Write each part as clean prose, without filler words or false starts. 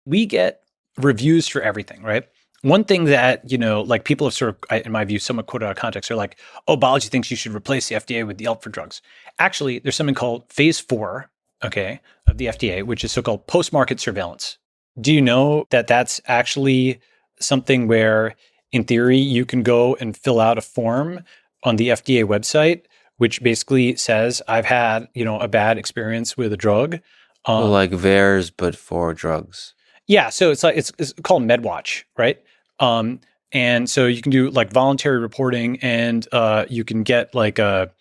We get reviews for everything, right? One thing that, like people have sort of, in my view, somewhat quoted out of context, are like, oh, Balaji thinks you should replace the FDA with Yelp for drugs. Actually, there's something called phase 4, okay, of the FDA, which is so-called post-market surveillance. Do you know that that's actually something where, in theory, you can go and fill out a form on the FDA website, which basically says, I've had, a bad experience with a drug. Well, like VAERS, but for drugs. Yeah, so it's like it's called MedWatch, right? And so you can do like voluntary reporting, and you can get like a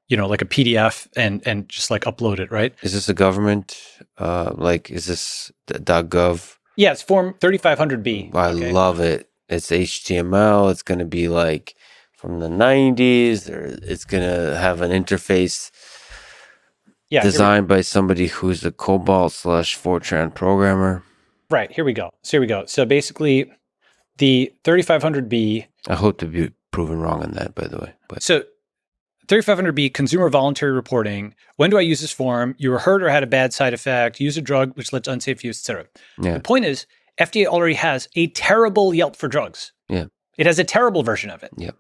PDF and just like upload it, right? Is this a government? Is this .gov? Yeah, it's Form 3500B. I Okay. love it. It's HTML. It's going to be like from the 90s. It's going to have an interface designed by somebody who's a COBOL/Fortran programmer. Right, here we go. So basically, the 3500B. I hope to be proven wrong on that, by the way. So 3500B, consumer voluntary reporting. When do I use this form? You were hurt or had a bad side effect, use a drug which led to unsafe use, etc. Yeah. The point is, FDA already has a terrible Yelp for drugs. Yeah. It has a terrible version of it. Yeah.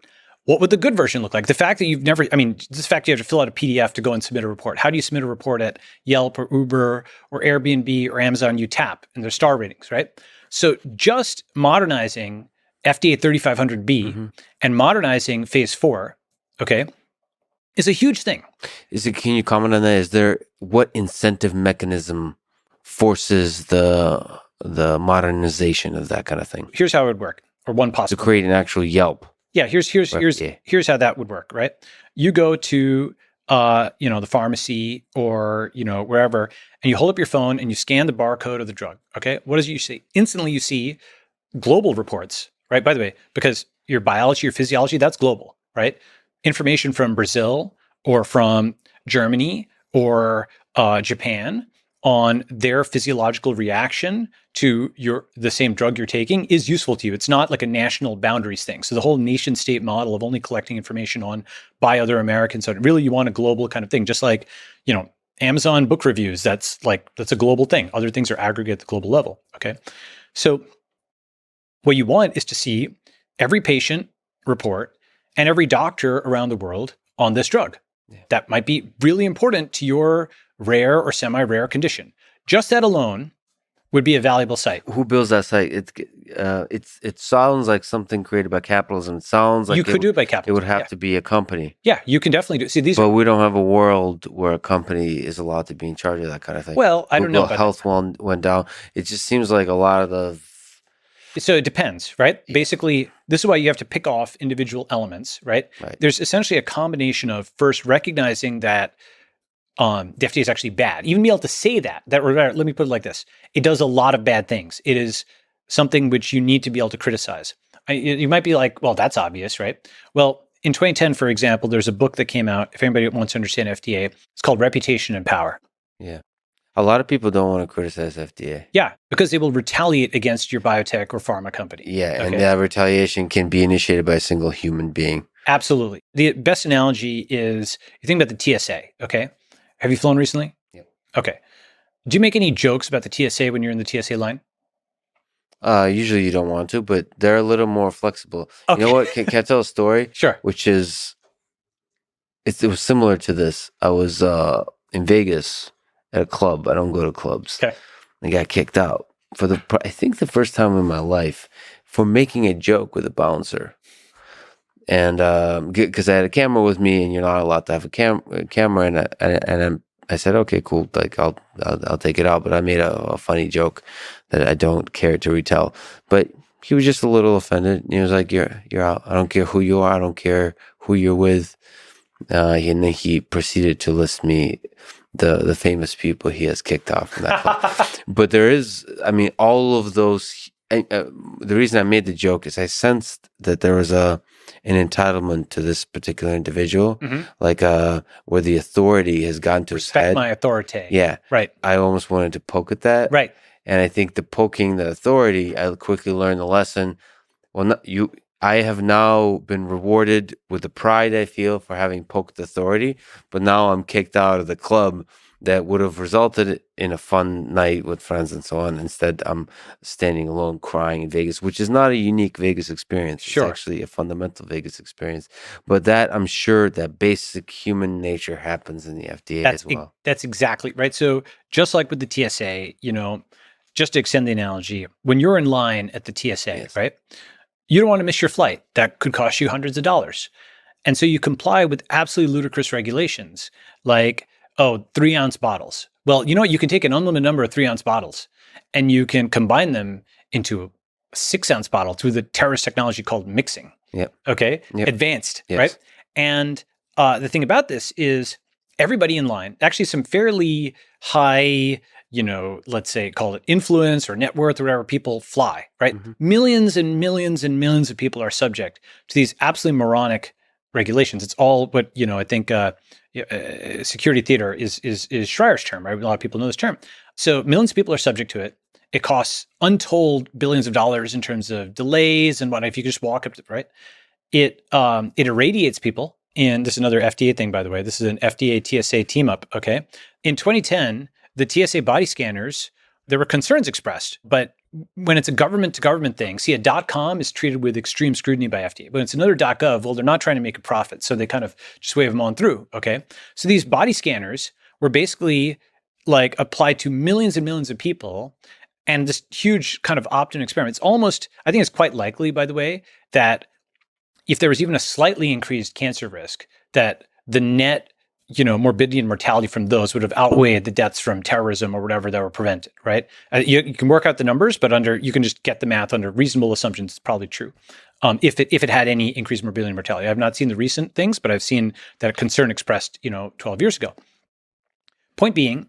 What would the good version look like? The fact that this fact you have to fill out a PDF to go and submit a report. How do you submit a report at Yelp or Uber or Airbnb or Amazon? You tap and there's star ratings, right? So just modernizing FDA 3500B and modernizing phase 4, okay, is a huge thing. Can you comment on that? What incentive mechanism forces the modernization of that kind of thing? Here's how it would work, or one possible. To create an actual Yelp. Yeah, here's how that would work, right? You go to the pharmacy or wherever, and you hold up your phone and you scan the barcode of the drug. Okay, what does you see? Instantly, you see global reports, right? By the way, because your biology, your physiology, that's global, right? Information from Brazil or from Germany or Japan on their physiological reaction to the same drug you're taking is useful to you. It's not like a national boundaries thing. So the whole nation state model of only collecting information by other Americans, so really you want a global kind of thing, just like, Amazon book reviews, that's a global thing. Other things are aggregate at the global level, okay? So what you want is to see every patient report and every doctor around the world on this drug. Yeah. That might be really important to your rare or semi-rare condition. Just that alone would be a valuable site. Who builds that site? It sounds like something created by capitalism. It sounds like you could do it by capitalism. It would have to be a company. Yeah, you can definitely do. See, but we don't have a world where a company is allowed to be in charge of that kind of thing. Well, I don't know. Health went down. It just seems like a lot of the. So it depends, right? Basically, this is why you have to pick off individual elements, right? There's essentially a combination of first recognizing that the FDA is actually bad. Even be able to say that, let me put it like this. It does a lot of bad things. It is something which you need to be able to criticize. You might be like, well, that's obvious, right? Well, in 2010, for example, there's a book that came out, if anybody wants to understand FDA, it's called Reputation and Power. Yeah. A lot of people don't want to criticize FDA. Yeah, because they will retaliate against your biotech or pharma company. Yeah, okay? And that retaliation can be initiated by a single human being. Absolutely. The best analogy is, you think about the TSA, okay? Have you flown recently? Yeah. Okay. Do you make any jokes about the TSA when you're in the TSA line? Usually you don't want to, but they're a little more flexible. Okay. You know what? Can I tell a story? Sure. Which is, it was similar to this. I was in Vegas at a club. I don't go to clubs. Okay. I got kicked out I think the first time in my life for making a joke with a bouncer. And because I had a camera with me, and you're not allowed to have a camera, and I said, okay, cool, like I'll take it out. But I made a funny joke that I don't care to retell. But he was just a little offended. He was like, "You're out. I don't care who you are. I don't care who you're with." And then he proceeded to list me the famous people he has kicked off from that club. But there is, all of those. The reason I made the joke is I sensed that there was an entitlement to this particular individual, like where the authority has gotten to his head. Respect my authority. Yeah, right. I almost wanted to poke at that, right? And I think the poking the authority, I quickly learned the lesson. Well, I have now been rewarded with the pride I feel for having poked authority, but now I'm kicked out of the club that would have resulted in a fun night with friends and so on. Instead, I'm standing alone crying in Vegas, which is not a unique Vegas experience. Sure. It's actually a fundamental Vegas experience. But that, I'm sure that basic human nature happens in the FDA as well. That's exactly right. So just like with the TSA, just to extend the analogy, when you're in line at the TSA, Yes. right, you don't want to miss your flight. That could cost you hundreds of dollars. And so you comply with absolutely ludicrous regulations like, 3-ounce bottles. Well, you know what? You can take an unlimited number of 3-ounce bottles and you can combine them into a 6-ounce bottle through the terrorist technology called mixing. Yep. Okay. Yep. Advanced, Yes. right? And the thing about this is everybody in line, actually some fairly high, let's say call it influence or net worth or whatever, people fly, right? Mhm. Millions and millions and millions of people are subject to these absolutely moronic regulations. It's all what, I think security theater is Schreier's term, right? A lot of people know this term. So millions of people are subject to it. It costs untold billions of dollars in terms of delays and whatnot. If you could just walk up to, right? It irradiates people. And this is another FDA thing, by the way. This is an FDA TSA team up. Okay. In 2010, the TSA body scanners, there were concerns expressed, but when it's a government to government thing, see, a .com is treated with extreme scrutiny by FDA. When it's another .gov, well, they're not trying to make a profit. So they kind of just wave them on through. Okay. So these body scanners were basically like applied to millions and millions of people. And this huge kind of opt-in experiment. It's almost, I think it's quite likely, by the way, that if there was even a slightly increased cancer risk, that the net, morbidity and mortality from those would have outweighed the deaths from terrorism or whatever that were prevented, right? You can work out the numbers, but you can just get the math under reasonable assumptions. It's probably true. If it had any increased morbidity and mortality. I've not seen the recent things, but I've seen that concern expressed, 12 years ago. Point being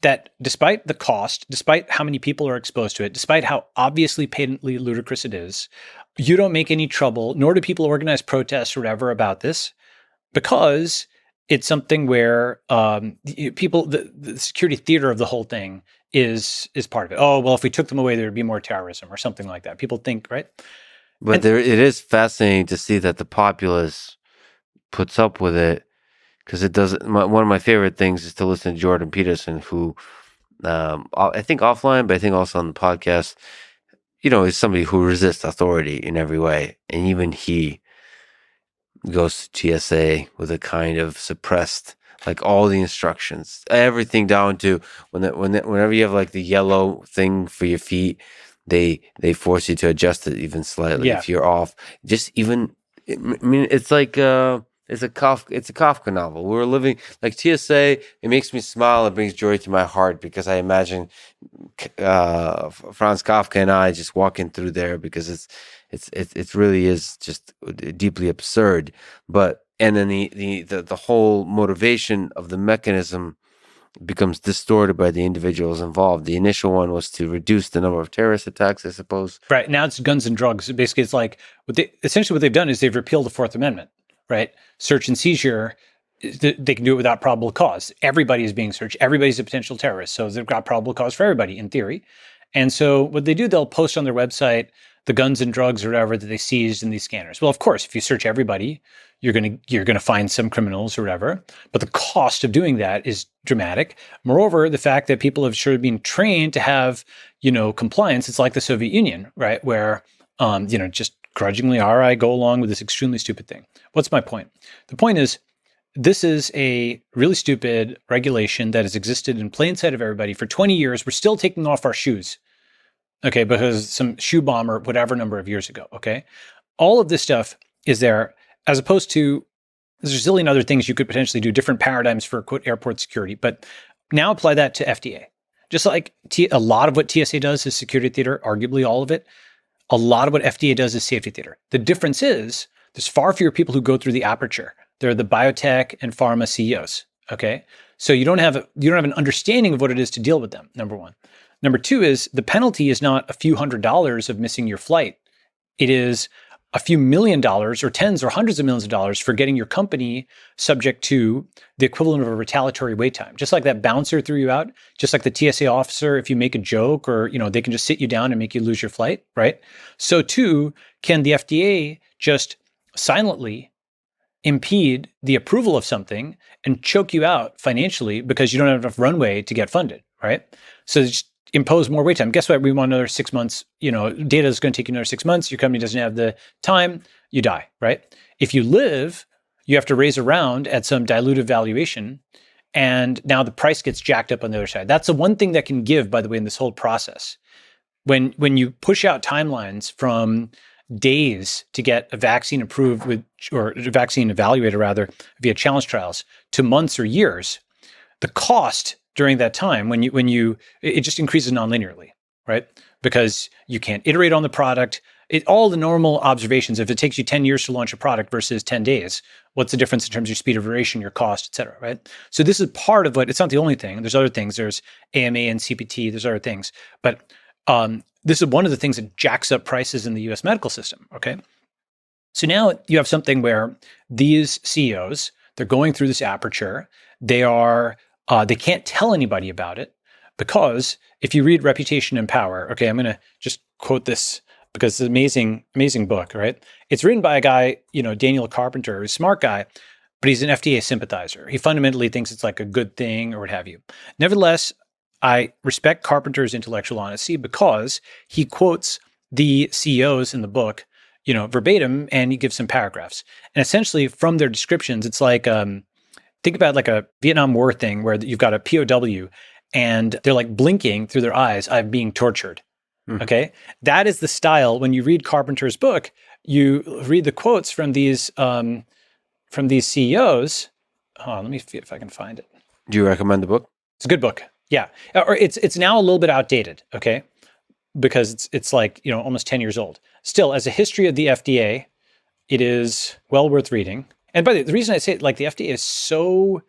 that despite the cost, despite how many people are exposed to it, despite how obviously patently ludicrous it is, you don't make any trouble, nor do people organize protests or whatever about this, because it's something where people, the security theater of the whole thing is part of it. Oh, well, if we took them away, there would be more terrorism or something like that. People think, right? But it is fascinating to see that the populace puts up with it, because it doesn't. One of my favorite things is to listen to Jordan Peterson, who I think offline, but I think also on the podcast, is somebody who resists authority in every way, and even he goes to TSA with a kind of suppressed, like all the instructions, everything down to whenever you have like the yellow thing for your feet, they force you to adjust it even slightly. Yeah. If you're off, just even, I mean, it's like it's a Kafka novel. We're living like TSA. It makes me smile. It brings joy to my heart, because I imagine Franz Kafka and I just walking through there, because it really is just deeply absurd. But and then the whole motivation of the mechanism becomes distorted by the individuals involved. The initial one was to reduce the number of terrorist attacks, I suppose. Right. Now it's guns and drugs. Basically, it's like essentially what they've done is they've repealed the Fourth Amendment, right? Search and seizure, they can do it without probable cause. Everybody is being searched. Everybody's a potential terrorist. So they've got probable cause for everybody in theory. And so what they do, they'll post on their website the guns and drugs or whatever that they seized in these scanners. Well, of course, if you search everybody, you're gonna find some criminals or whatever. But the cost of doing that is dramatic. Moreover, the fact that people have sort of been trained to have, compliance. It's like the Soviet Union, right? Where, just grudgingly, all right, go along with this extremely stupid thing. What's my point? The point is, this is a really stupid regulation that has existed in plain sight of everybody for 20 years. We're still taking off our shoes, okay, because some shoe bomber, whatever number of years ago, okay? All of this stuff is there, as opposed to, there's a zillion other things you could potentially do, different paradigms for, quote, airport security, but now apply that to FDA. Just like a lot of what TSA does is security theater, arguably all of it. A lot of what FDA does is safety theater. The difference is there's far fewer people who go through the aperture. They're the biotech and pharma CEOs. Okay, so you don't have an understanding of what it is to deal with them. Number one. Number two is the penalty is not a few $100s of missing your flight. It is a few $1 million or tens or hundreds of millions of dollars for getting your company subject to the equivalent of a retaliatory wait time. Just like that bouncer threw you out, just like the TSA officer, if you make a joke or, they can just sit you down and make you lose your flight, right? So too, can the FDA just silently impede the approval of something and choke you out financially because you don't have enough runway to get funded, right? So just impose more wait time. Guess what? We want another 6 months. Data is going to take you another 6 months. Your company doesn't have the time. You die, right? If you live, you have to raise a round at some dilutive valuation, and now the price gets jacked up on the other side. That's the one thing that can give, by the way, in this whole process. When you push out timelines from days to get a vaccine approved or a vaccine evaluated rather via challenge trials to months or years, the cost during that time it just increases non-linearly, right? Because you can't iterate on the product. All the normal observations, if it takes you 10 years to launch a product versus 10 days, what's the difference in terms of your speed of iteration, your cost, et cetera, right? So this is part of it's not the only thing. There's other things. There's AMA and CPT. There's other things. But this is one of the things that jacks up prices in the US medical system, okay? So now you have something where these CEOs, they're going through this aperture. They can't tell anybody about it because if you read Reputation and Power, okay, I'm going to just quote this because it's an amazing, amazing book, right? It's written by a guy, Daniel Carpenter, who's a smart guy, but he's an FDA sympathizer. He fundamentally thinks it's like a good thing or what have you. Nevertheless, I respect Carpenter's intellectual honesty because he quotes the CEOs in the book, verbatim, and he gives some paragraphs. And essentially from their descriptions, it's like, think about like a Vietnam War thing where you've got a POW and they're like blinking through their eyes, I'm being tortured. Okay. That is the style. When you read Carpenter's book, you read the quotes from these CEOs. Let me see if I can find it. Do you recommend the book? It's a good book. Yeah. Or it's now a little bit outdated. Okay. Because it's like, almost 10 years old. Still, as a history of the FDA, it is well worth reading. And by the reason I say it, like the FDA is so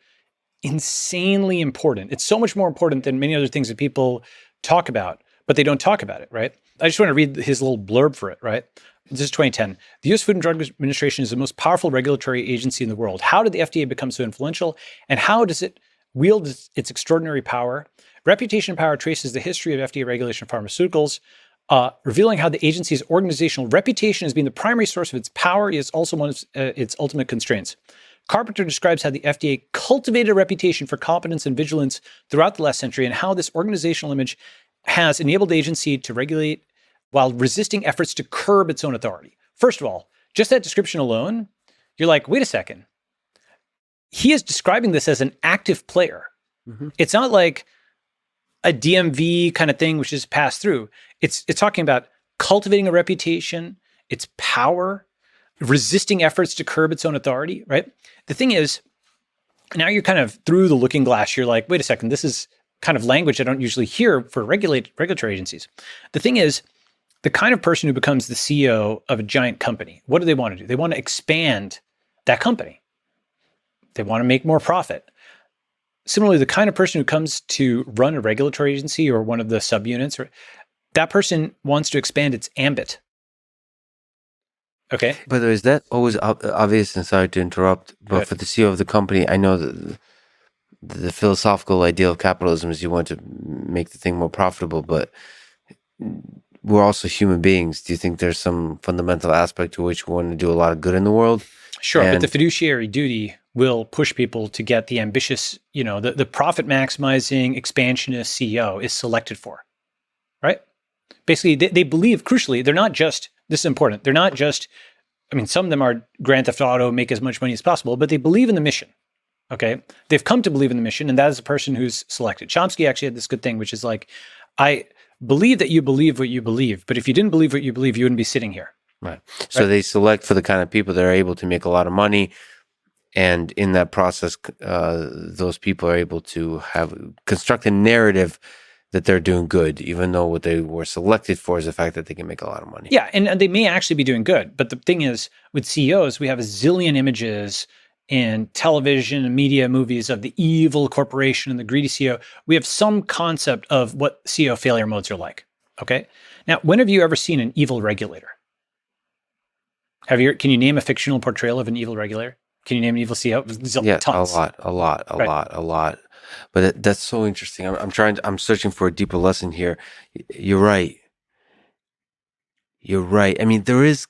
insanely important. It's so much more important than many other things that people talk about, but they don't talk about it, right? I just want to read his little blurb for it, right? This is 2010. The U.S. Food and Drug Administration is the most powerful regulatory agency in the world. How did the FDA become so influential? And how does it wield its extraordinary power? Reputation and Power traces the history of FDA regulation of pharmaceuticals, revealing how the agency's organizational reputation as being the primary source of its power is also one of its ultimate constraints. Carpenter describes how the FDA cultivated a reputation for competence and vigilance throughout the last century and how this organizational image has enabled the agency to regulate while resisting efforts to curb its own authority. First of all, just that description alone, you're like, wait a second. He is describing this as an active player. Mm-hmm. It's not like a DMV kind of thing, which is passed through. It's talking about cultivating a reputation, its power, resisting efforts to curb its own authority, right? The thing is, now you're kind of through the looking glass. You're like, wait a second, this is kind of language I don't usually hear for regulatory agencies. The thing is, the kind of person who becomes the CEO of a giant company, what do they want to do? They want to expand that company. They want to make more profit. Similarly, the kind of person who comes to run a regulatory agency or one of the subunits, that person wants to expand its ambit. Okay. By the way, is that always obvious? And sorry to interrupt, but for the CEO of the company, I know that the philosophical ideal of capitalism is you want to make the thing more profitable, but we're also human beings. Do you think there's some fundamental aspect to which we want to do a lot of good in the world? Sure, but the fiduciary duty will push people to get the ambitious, the profit maximizing expansionist CEO is selected for, right? Basically, they believe, crucially, they're not just, this is important, they're not just, some of them are Grand Theft Auto, make as much money as possible, but they believe in the mission, okay? They've come to believe in the mission, and that is the person who's selected. Chomsky actually had this good thing, which is like, I believe that you believe what you believe, but if you didn't believe what you believe, you wouldn't be sitting here. Right. So they select for the kind of people that are able to make a lot of money. And in that process, those people are able to construct a narrative that they're doing good, even though what they were selected for is the fact that they can make a lot of money. Yeah, and they may actually be doing good. But the thing is, with CEOs, we have a zillion images in television and media movies of the evil corporation and the greedy CEO. We have some concept of what CEO failure modes are like, okay? Now, when have you ever seen an evil regulator? Can you name a fictional portrayal of an evil regulator? Can you name an evil CEO? Yeah, tons. a lot. But that's so interesting. I'm searching for a deeper lesson here. You're right. I mean, there is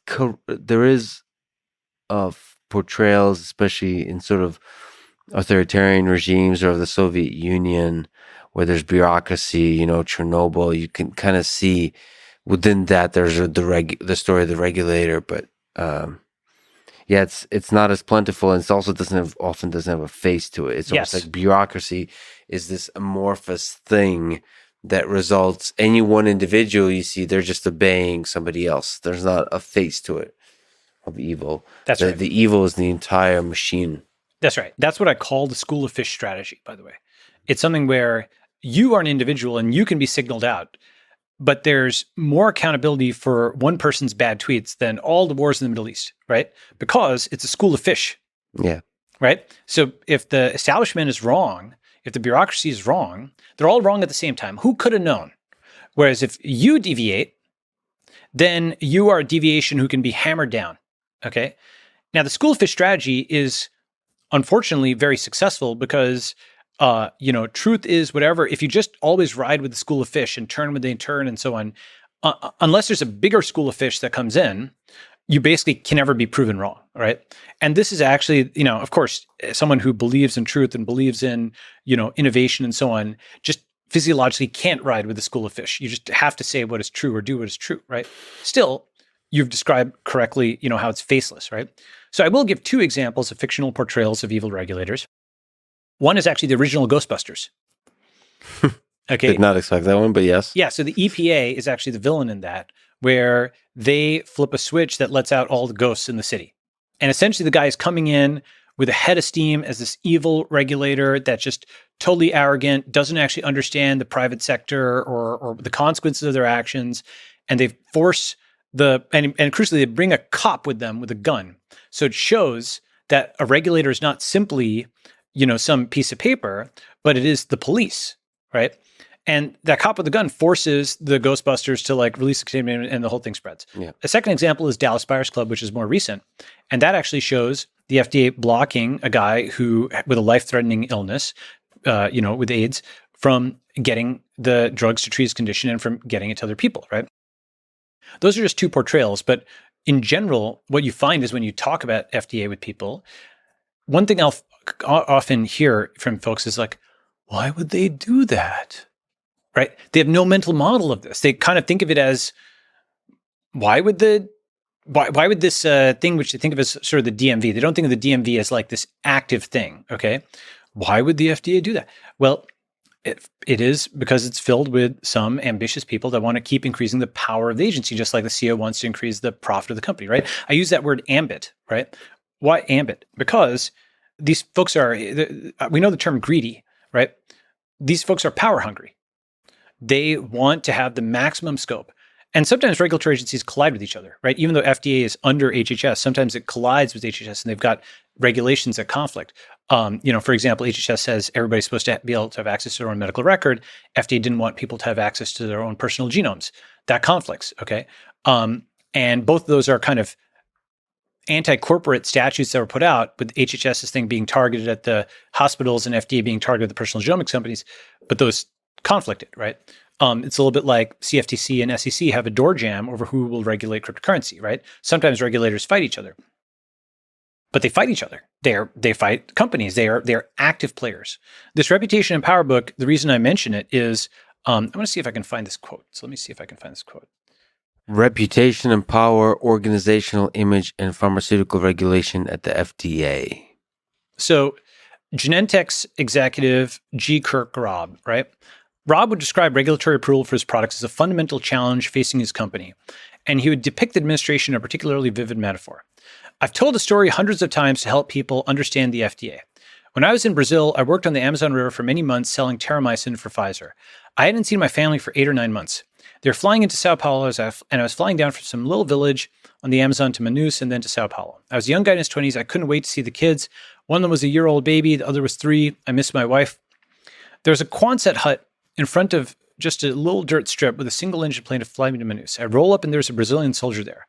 a portrayals, especially in sort of authoritarian regimes or the Soviet Union, where there's bureaucracy, Chernobyl, you can kind of see within that there's the story of the regulator, but yeah, it's not as plentiful, and it also often doesn't have a face to it. It's almost Yes. like bureaucracy is this amorphous thing that results any one individual you see, they're just obeying somebody else. There's not a face to it of evil. That's right. The evil is the entire machine. That's right. That's what I call the school of fish strategy, by the way. It's something where you are an individual and you can be signaled out, but there's more accountability for one person's bad tweets than all the wars in the Middle East, right? Because it's a school of fish. Yeah. Right? So if the establishment is wrong, if the bureaucracy is wrong, they're all wrong at the same time. Who could have known? Whereas if you deviate, then you are a deviation who can be hammered down. Okay? Now, the school of fish strategy is unfortunately very successful because truth is whatever. If you just always ride with the school of fish and turn when they turn and so on, unless there's a bigger school of fish that comes in, you basically can never be proven wrong, right? And this is actually, of course, someone who believes in truth and believes in, innovation and so on, just physiologically can't ride with the school of fish. You just have to say what is true or do what is true, right? Still, you've described correctly, how it's faceless, right? So I will give two examples of fictional portrayals of evil regulators. One is actually the original Ghostbusters. Okay. Did not expect that one, but yes. Yeah. So the EPA is actually the villain in that, where they flip a switch that lets out all the ghosts in the city. And essentially the guy is coming in with a head of steam as this evil regulator that's just totally arrogant, doesn't actually understand the private sector or the consequences of their actions. And they force and crucially, they bring a cop with them with a gun. So it shows that a regulator is not simply, some piece of paper, but it is the police, right? And that cop with the gun forces the Ghostbusters to release a statement and the whole thing spreads. Yeah. A second example is Dallas Buyers Club, which is more recent. And that actually shows the FDA blocking a guy who with a life-threatening illness, with AIDS, from getting the drugs to treat his condition and from getting it to other people, right? Those are just two portrayals. But in general, what you find is when you talk about FDA with people, one thing I'll often hear from folks is like, why would they do that? Right? They have no mental model of this. They kind of think of it as, why would this thing, which they think of as sort of the DMV, they don't think of the DMV as like this active thing. Okay. Why would the FDA do that? Well, it is because it's filled with some ambitious people that want to keep increasing the power of the agency, just like the CEO wants to increase the profit of the company, right? I use that word ambit, right? Why ambit? Because these folks we know the term greedy, right? These folks are power hungry. They want to have the maximum scope. And sometimes regulatory agencies collide with each other, right? Even though FDA is under HHS, sometimes it collides with HHS and they've got regulations that conflict. For example, HHS says everybody's supposed to be able to have access to their own medical record. FDA didn't want people to have access to their own personal genomes. That conflicts, okay? And both of those are kind of anti-corporate statutes that were put out, with HHS's thing being targeted at the hospitals and FDA being targeted at the personal genomics companies, but those conflicted, right? It's a little bit like CFTC and SEC have a door jam over who will regulate cryptocurrency, right? Sometimes regulators fight each other, but they fight each other. They fight companies. They're active players. This Reputation and Power book, the reason I mention it is, I'm going to see if I can find this quote. So let me see if I can find this quote. Reputation and Power, Organizational Image and Pharmaceutical Regulation at the FDA. So Genentech's executive, G. Kirk Robb, right? Robb would describe regulatory approval for his products as a fundamental challenge facing his company, and he would depict the administration in a particularly vivid metaphor. I've told the story hundreds of times to help people understand the FDA. When I was in Brazil, I worked on the Amazon River for many months selling terramycin for Pfizer. I hadn't seen my family for 8 or 9 months. They were flying into Sao Paulo, and I was flying down from some little village on the Amazon to Manaus and then to Sao Paulo. I was a young guy in his 20s. I couldn't wait to see the kids. One of them was a year-old baby. The other was 3. I missed my wife. There was a Quonset hut in front of just a little dirt strip with a single engine plane to fly me to Manaus. I roll up and there's a Brazilian soldier there.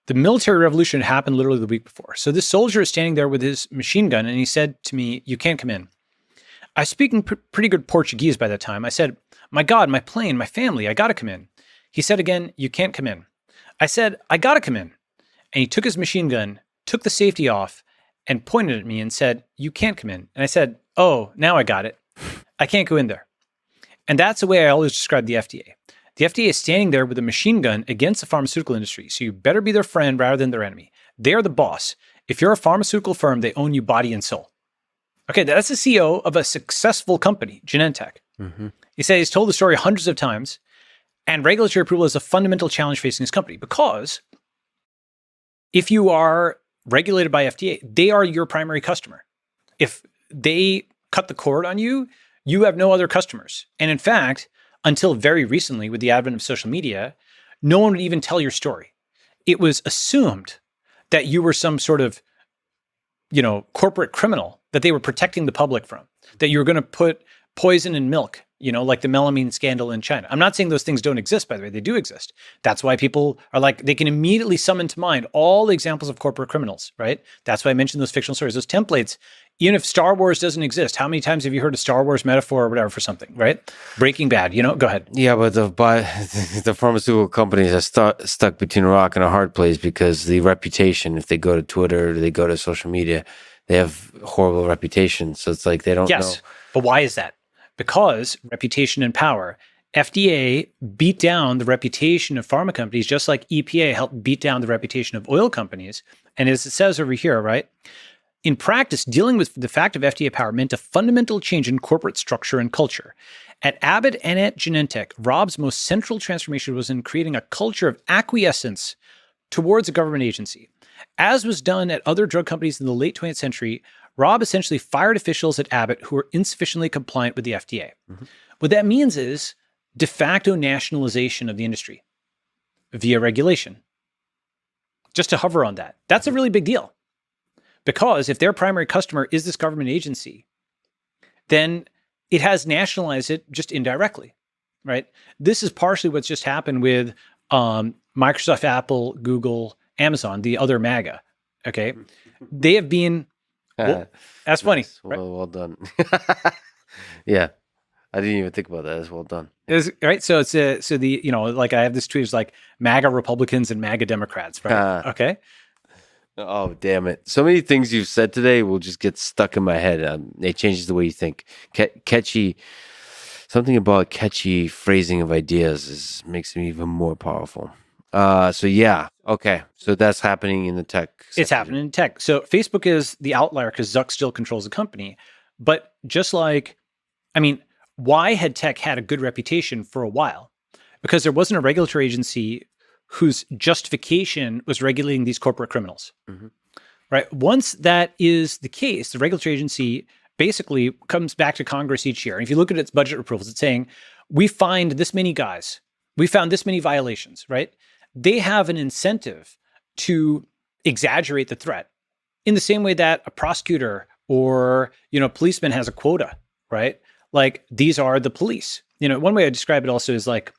The military revolution happened literally the week before. So this soldier is standing there with his machine gun and he said to me, "You can't come in." I was speaking pretty good Portuguese by that time. I said, "My God, my plane, my family, I gotta come in." He said again, "You can't come in." I said, "I gotta come in." And he took his machine gun, took the safety off, and pointed at me and said, "You can't come in." And I said, "Oh, now I got it. I can't go in there." And that's the way I always describe the FDA. The FDA is standing there with a machine gun against the pharmaceutical industry. So you better be their friend rather than their enemy. They are the boss. If you're a pharmaceutical firm, they own you body and soul. Okay, that's the CEO of a successful company, Genentech. He said he's told the story hundreds of times, and regulatory approval is a fundamental challenge facing his company because if you are regulated by FDA, they are your primary customer. If they cut the cord on you, you have no other customers. And in fact, until very recently, with the advent of social media, no one would even tell your story. It was assumed that you were some sort of, corporate criminal that they were protecting the public from, that you were going to put poison in milk, like the melamine scandal in China. I'm not saying those things don't exist, by the way, they do exist. That's why people are like, they can immediately summon to mind all the examples of corporate criminals, right? That's why I mentioned those fictional stories, those templates. Even if Star Wars doesn't exist, how many times have you heard a Star Wars metaphor or whatever for something, right? Breaking Bad, go ahead. Yeah, but the pharmaceutical companies are stuck between a rock and a hard place because the reputation, if they go to Twitter, they go to social media, they have horrible reputation. So it's like they don't know. But why is that? Because reputation and power. FDA beat down the reputation of pharma companies just like EPA helped beat down the reputation of oil companies. And as it says over here, right? In practice, dealing with the fact of FDA power meant a fundamental change in corporate structure and culture. At Abbott and at Genentech, Rob's most central transformation was in creating a culture of acquiescence towards a government agency. As was done at other drug companies in the late 20th century, Rob essentially fired officials at Abbott who were insufficiently compliant with the FDA. What that means is de facto nationalization of the industry via regulation. Just to hover on that. That's a really big deal. Because if their primary customer is this government agency, then it has nationalized it just indirectly, right? This is partially what's just happened with Microsoft, Apple, Google, Amazon, the other MAGA, okay? They have been, that's funny. Nice. Well done. Yeah, I didn't even think about that. That's well done. Right? So it's like I have this tweet, it's like MAGA Republicans and MAGA Democrats, right? Okay? Oh, damn it. So many things you've said today will just get stuck in my head. It changes the way you think. Something about catchy phrasing of ideas makes me even more powerful. So yeah. Okay. So that's happening in the tech sector. It's happening in tech. So Facebook is the outlier because Zuck still controls the company. But just like, why had tech had a good reputation for a while? Because there wasn't a regulatory agency whose justification was regulating these corporate criminals, right? Once that is the case, the regulatory agency basically comes back to Congress each year. And if you look at its budget approvals, it's saying, we find this many guys, we found this many violations, right? They have an incentive to exaggerate the threat in the same way that a prosecutor or, policeman has a quota, right? Like these are the police. One way I describe it also is like,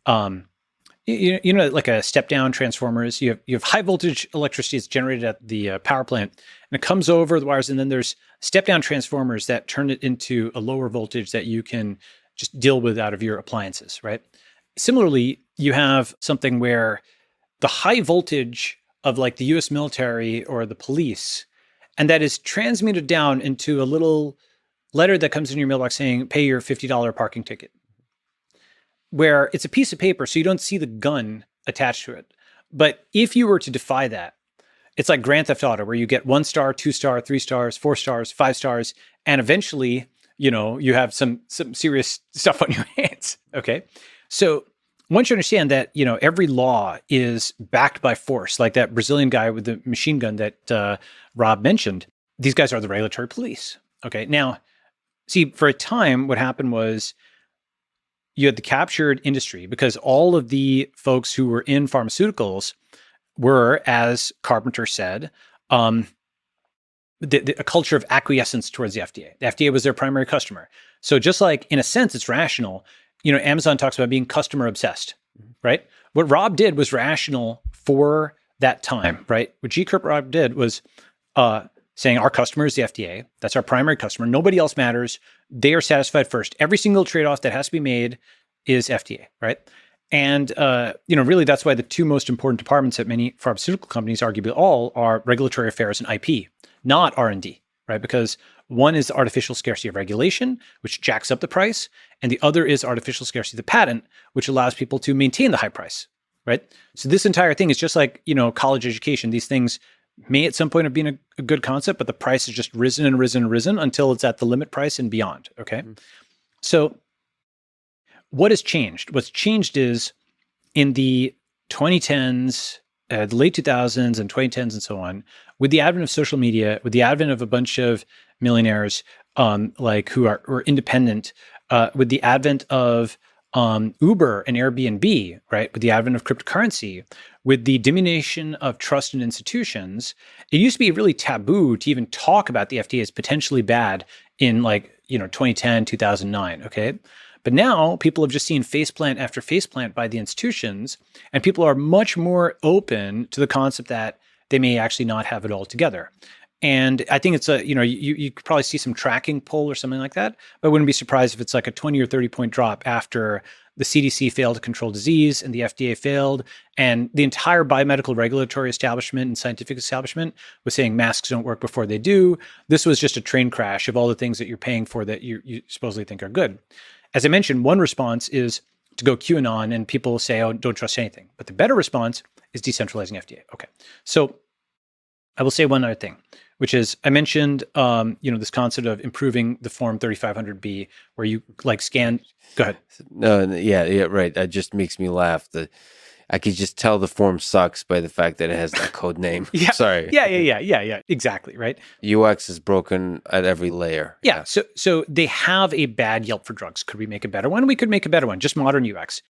like a step-down transformers. You have high voltage electricity that's generated at the power plant, and it comes over the wires, and then there's step-down transformers that turn it into a lower voltage that you can just deal with out of your appliances, right? Similarly, you have something where the high voltage of like the US military or the police, and that is transmuted down into a little letter that comes in your mailbox saying, pay your $50 parking ticket, where it's a piece of paper, so you don't see the gun attached to it. But if you were to defy that, it's like Grand Theft Auto, where you get 1 star, 2 star, 3 stars, 4 stars, 5 stars, and eventually, you have some serious stuff on your hands. Okay, so once you understand that, every law is backed by force, like that Brazilian guy with the machine gun that Rob mentioned, these guys are the regulatory police. Okay, now, see, for a time, what happened was you had the captured industry because all of the folks who were in pharmaceuticals were, as Carpenter said, a culture of acquiescence towards the FDA. The FDA was their primary customer. So just like, in a sense, it's rational. Amazon talks about being customer obsessed, right? What Rob did was rational for that time, right? What Rob did was saying our customer is the FDA. That's our primary customer. Nobody else matters. They are satisfied first. Every single trade-off that has to be made is FDA, right? And really, that's why the two most important departments at many pharmaceutical companies, arguably all, are regulatory affairs and IP, not R&D, right? Because one is artificial scarcity of regulation, which jacks up the price, and the other is artificial scarcity of the patent, which allows people to maintain the high price, right? So this entire thing is just like college education. These things may at some point have been a good concept, but the price has just risen and risen and risen until it's at the limit price and beyond. Okay, so what has changed? What's changed is in the 2010s, the late 2000s and 2010s and so on, with the advent of social media, with the advent of a bunch of millionaires who are independent, with the advent of Uber and Airbnb, right? With the advent of cryptocurrency, with the diminution of trust in institutions, it used to be really taboo to even talk about the FDA as potentially bad in 2010, 2009, okay? But now people have just seen faceplant after faceplant by the institutions, and people are much more open to the concept that they may actually not have it all together. And I think it's you could probably see some tracking poll or something like that, but I wouldn't be surprised if it's like a 20 or 30 point drop after the CDC failed to control disease and the FDA failed, and the entire biomedical regulatory establishment and scientific establishment was saying masks don't work before they do. This was just a train crash of all the things that you're paying for that you supposedly think are good. As I mentioned, one response is to go QAnon, and people will say, oh, don't trust anything. But the better response is decentralizing FDA. Okay. So I will say one other thing, which is I mentioned, this concept of improving the form 3500B, where you scan. Go ahead. No, yeah, right. That just makes me laugh. I could just tell the form sucks by the fact that it has that code name. Yeah. Sorry. Yeah. Exactly. Right. UX is broken at every layer. Yeah. So they have a bad Yelp for drugs. Could we make a better one? We could make a better one. Just modern UX.